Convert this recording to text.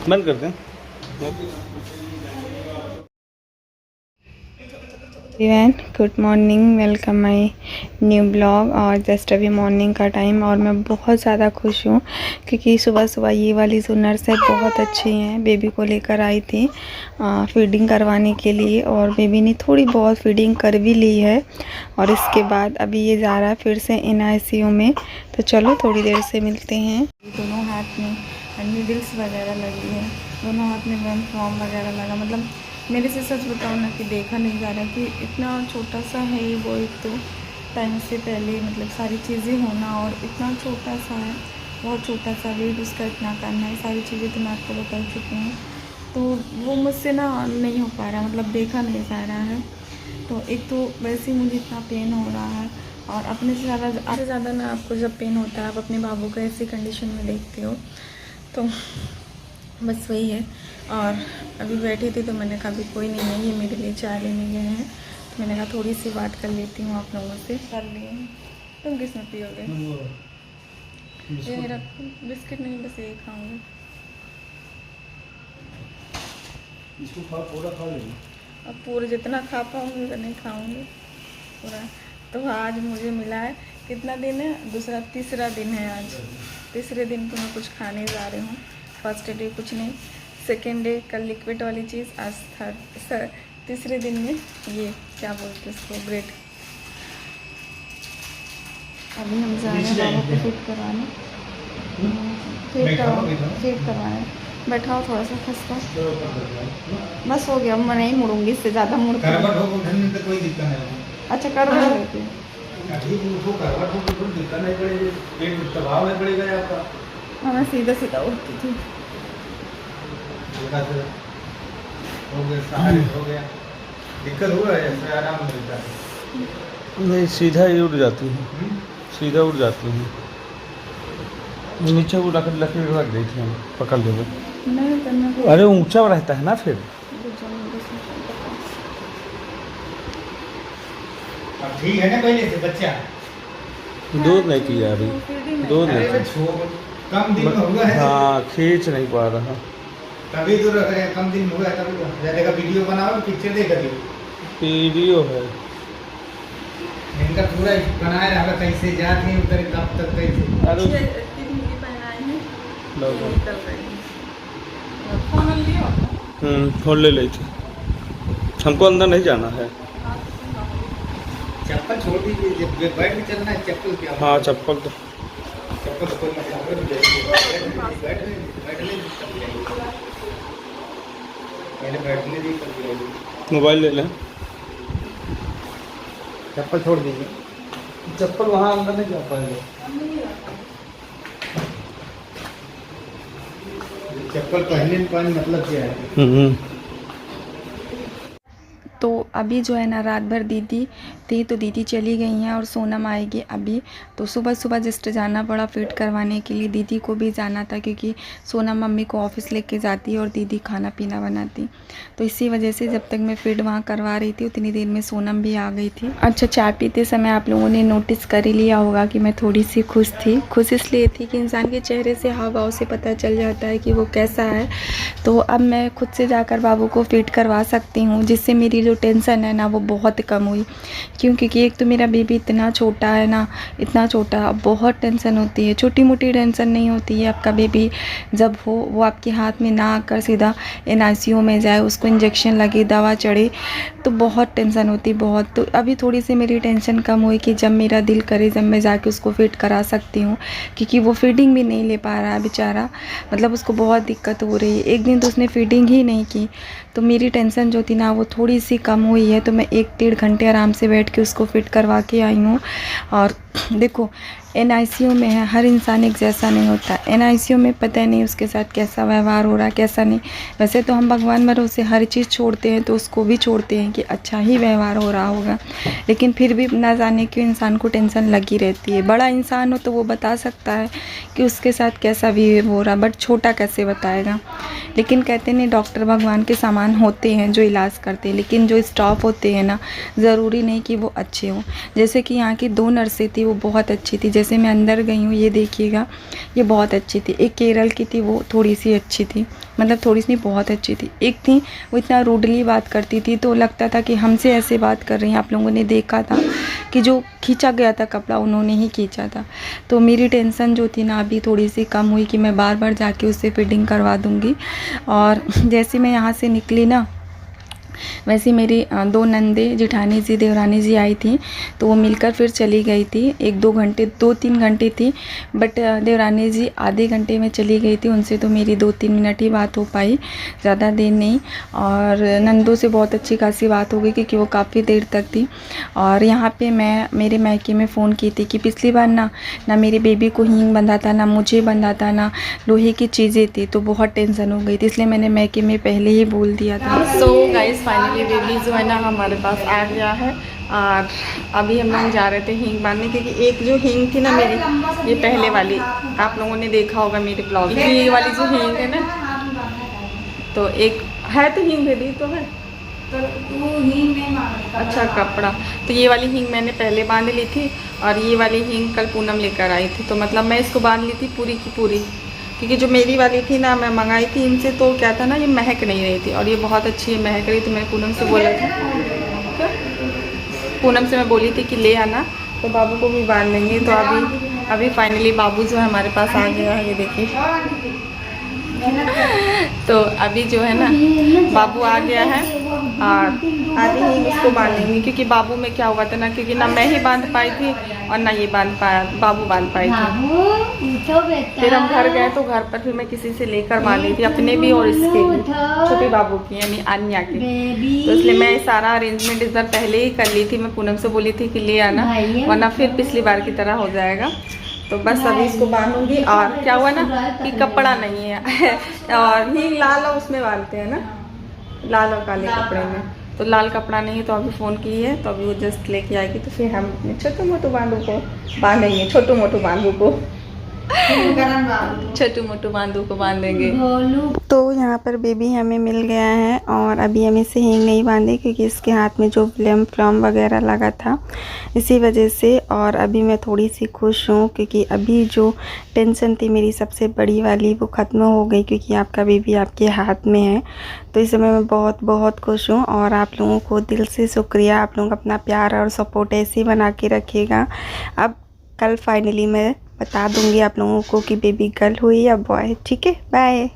बंद कर दें। Everyone good morning, welcome my new blog. और जस्ट अभी मॉर्निंग का टाइम और मैं बहुत ज़्यादा खुश हूँ क्योंकि सुबह सुबह ये वाली जो नर्स है बहुत अच्छी हैं। बेबी को लेकर आई थी फीडिंग करवाने के लिए और बेबी ने थोड़ी बहुत फीडिंग कर भी ली है और इसके बाद अभी ये जा रहा है फिर से NICU में। तो चलो थोड़ी देर से मिलते हैं। दोनों हाथ में नीडल्स वगैरह लगी है, दोनों हाथ में वेम फॉर्म वगैरह लगा। मतलब मेरे से सच बताओ ना कि देखा नहीं जा रहा कि इतना छोटा सा है वो। एक तो टाइम से पहले मतलब सारी चीज़ें होना और इतना छोटा सा है, बहुत छोटा सा वेट उसका इतना करना है, सारी चीज़ें तो मैं आपको बता चुकी हूँ। तो वो मुझसे ना नहीं हो पा रहा, मतलब देखा नहीं जा रहा है। तो एक तो वैसे ही मुझे इतना पेन हो रहा है और अपने से ज़्यादा ना आपको जब पेन होता है आप अपने बाबू को ऐसी कंडीशन में देखते हो, तो बस वही है। और अभी बैठी थी तो मैंने कहा भी कोई नहीं है, ये मेरे लिए चाय लेने गए हैं, तो मैंने कहा थोड़ी सी बात कर लेती हूँ आप लोगों से। कर लिए। तुम किस में पियोगे? ये रखो, बिस्किट नहीं, बस यही खाऊंगी। पूरा खा लेंगे। अब पूरा जितना खा पाऊँगी तो नहीं खाऊंगी पूरा। तो आज मुझे मिला है, कितना दिन है, तीसरा दिन है आज। तीसरे दिन तो मैं कुछ खाने जा रही हूँ। फर्स्ट डे कुछ नहीं, सेकेंड डे कल लिक्विड वाली चीज़, आज थर्ड तीसरे दिन में ये क्या बोलते हैं इसको, ब्रेड। अभी हम जा रहे हैं बाबू को फिट करवाने, फिट करवाने। बैठाओ थोड़ा सा खसका, बस हो गया। मैं नहीं मुड़ूंगी, इससे ज़्यादा मुड़ कोई दिक्कत नहीं। अच्छा कर लेती हूँ। हाँ मैं सीधा सीधा उठती थी। दिक्कत हुआ है, आराम मिलता है। नहीं सीधा ही उड़ जाती है, सीधा उड़ जाती है। नीचे उड़ा कर लकड़ी रख दी थी हम, पकड़ लेंगे। अरे ऊंचा रहता है ना फिर। अब ठीक है ना, पहले से बच्चा दूध नहीं किया अभी, दूध नहीं कम दिन में हुआ है। हाँ खींच नहीं पा रहा, तभी तो कम दिन हुआ है। तभी ज्यादा का वीडियो बनाओ, पिक्चर देखा वीडियो है इनका पूरा बनाया रहा, कैसे जाते हैं उधर कब तक कैसे। अरे फोन ले ली थी, हमको अंदर नहीं जाना है। चप्पल छोड़ दीजिए, जब बैठ के चलना है चप्पल क्या। हाँ चप्पल तो कोई मतलब बैठने दी, मोबाइल ले लें। चप्पल छोड़ दीजिए, चप्पल वहाँ अंदर नहीं जा पाएंगे। चप्पल पहनने में मतलब क्या है। तो अभी जो है ना रात भर दीदी थी, तो दीदी चली गई हैं और सोनम आएगी अभी। तो सुबह सुबह जस्ट जाना पड़ा फिट करवाने के लिए। दीदी को भी जाना था क्योंकि सोनम मम्मी को ऑफिस लेके जाती है और दीदी खाना पीना बनाती। तो इसी वजह से जब तक मैं फिट वहाँ करवा रही थी उतनी देर में सोनम भी आ गई थी। अच्छा चाय पीते समय आप लोगों ने नोटिस कर ही लिया होगा कि मैं थोड़ी सी खुश थी। खुश इसलिए थी कि इंसान के चेहरे से हाव भाव से पता चल जाता है कि वो कैसा है। तो अब मैं खुद से जाकर बाबू को फिट करवा सकती हूँ, जिससे मेरी जो टेंशन है ना वो बहुत कम हुई। क्योंकि एक तो मेरा बेबी इतना छोटा है ना, इतना छोटा, बहुत टेंशन होती है। छोटी मोटी टेंशन नहीं होती है। आपका बेबी जब हो वो आपके हाथ में ना आकर सीधा NICU में जाए, उसको इंजेक्शन लगे, दवा चढ़े, तो बहुत टेंशन होती है बहुत। तो अभी थोड़ी सी मेरी टेंशन कम हुई कि जब मेरा दिल करे जब मैं जाके उसको फिट करा सकती हूँ, क्योंकि वो फीडिंग भी नहीं ले पा रहा है बेचारा। मतलब उसको बहुत दिक्कत हो रही है। एक दिन तो उसने फीडिंग ही नहीं की, तो मेरी टेंशन जो थी ना वो थोड़ी सी कम हुई है। तो मैं 1-1.5 घंटे आराम से बैठ के उसको फिट करवा के आई हूँ। और देखो NICU में है, हर इंसान एक जैसा नहीं होता। NICU में पता नहीं उसके साथ कैसा व्यवहार हो रहा है कैसा नहीं। वैसे तो हम भगवान भरोसे हर चीज़ छोड़ते हैं, तो उसको भी छोड़ते हैं कि अच्छा ही व्यवहार हो रहा होगा, लेकिन फिर भी ना जाने क्यों इंसान को टेंशन लगी रहती है। बड़ा इंसान हो तो वो बता सकता है कि उसके साथ कैसा बिहेव हो रहा, बट छोटा कैसे बताएगा। लेकिन कहते नहीं डॉक्टर भगवान के समान होते हैं जो इलाज करते हैं, लेकिन जो स्टाफ होते हैं ना ज़रूरी नहीं कि वो अच्छे हों। जैसे कि यहाँ की 2 नर्सें थी वो बहुत अच्छी थी। जैसे मैं अंदर गई हूँ, ये देखिएगा, ये बहुत अच्छी थी। एक केरल की थी, वो थोड़ी सी अच्छी थी, मतलब थोड़ी सी बहुत अच्छी थी। एक थी वो इतना रूडली बात करती थी तो लगता था कि हमसे ऐसे बात कर रही हैं। आप लोगों ने देखा था कि जो खींचा गया था कपड़ा उन्होंने ही खींचा था। तो मेरी टेंशन जो थी ना अभी थोड़ी सी कम हुई कि मैं बार बार जाके उससे फिटिंग करवा दूँगी। और जैसे मैं यहाँ से निकली ना, वैसे मेरी 2 नंदे जिठानी जी देवरानी जी आई थी, तो वो मिलकर फिर चली गई थी। 1-2 घंटे 2-3 घंटे थी, बट देवरानी जी आधे घंटे में चली गई थी। उनसे तो मेरी 2-3 मिनट ही बात हो पाई, ज़्यादा देर नहीं। और नंदों से बहुत अच्छी खासी बात हो गई क्योंकि वो काफ़ी देर तक थी। और यहाँ पे मैं मेरे मायके में फ़ोन की थी कि पिछली बार ना मेरे बेबी को हींग बंधा था, ना मुझे बंधा था, ना लोहे की चीज़ें थी, तो बहुत टेंशन हो गई थी, इसलिए मैंने मायके में पहले ही बोल दिया था। सो गाइस फाइनली बेबी जो है ना हमारे पास आ गया है। और अभी हम लोग जा रहे थे हींग बांधने, क्योंकि एक जो हींग थी ना मेरी, ये पहले वाली आप लोगों ने देखा होगा मेरे ब्लॉग में, ये वाली जो हींग है ना, तो एक है तो हींग बेबी तो है, अच्छा कपड़ा, तो ये वाली हींग मैंने पहले बांध ली थी और ये वाली हींग कल पूनम लेकर आई थी। तो मतलब मैं इसको बांध ली थी पूरी की पूरी, क्योंकि जो मेरी वाली थी ना मैं मंगाई थी इनसे, तो क्या था ना ये महक नहीं रही थी और ये बहुत अच्छी है, महक रही। तो मैंने पूनम से बोला था, पूनम से मैं बोली थी कि ले आना, तो बाबू को भी बांध लेंगे। तो अभी फाइनली बाबू जो है हमारे पास आ गया है, ये देखिए। तो अभी जो है ना बाबू आ गया है और आधी ही उसको बांध लेंगे, क्योंकि बाबू में क्या हुआ था ना, क्योंकि ना मैं ही बांध पाई थी और ना ये बांध पाया, बाबू बांध पाई थी। फिर हम घर गए तो घर पर फिर मैं किसी से लेकर बांधी थी, अपने भी और इसके भी, छोटे बाबू की यानी आन्या की। तो इसलिए मैं सारा अरेंजमेंट इस बार पहले ही कर ली थी। मैं पूनम से बोली थी कि ले आना, वरना फिर पिछली बार की तरह हो जाएगा। तो बस अभी इसको बांधूंगी। और क्या हुआ ना कि कपड़ा नहीं है और हींग लाल और उसमें बांधते हैं ना, लाल और काले कपड़े में, तो लाल कपड़ा नहीं है। तो अभी फ़ोन की है, तो अभी वो जस्ट लेके आएगी, तो फिर हम अपने छोटू मोटू बांधू को बांधेंगे, छोटू मोटू बांधू को छोटू मोटू बांधू को बांधेंगे। तो यहाँ पर बेबी हमें मिल गया है और अभी हम इसे हींग नहीं बांधे क्योंकि इसके हाथ में जो फ्लम वगैरह लगा था इसी वजह से। और अभी मैं थोड़ी सी खुश हूँ क्योंकि अभी जो टेंशन थी मेरी सबसे बड़ी वाली वो ख़त्म हो गई, क्योंकि आपका बेबी आपके हाथ में है। तो इस समय मैं बहुत बहुत खुश हूँ और आप लोगों को दिल से शुक्रिया। आप लोग अपना प्यार और सपोर्ट ऐसे ही बना के रखिएगा। अब कल फाइनली मैं बता दूंगी आप लोगों को कि बेबी गर्ल हुई या बॉय। ठीक है, बाय।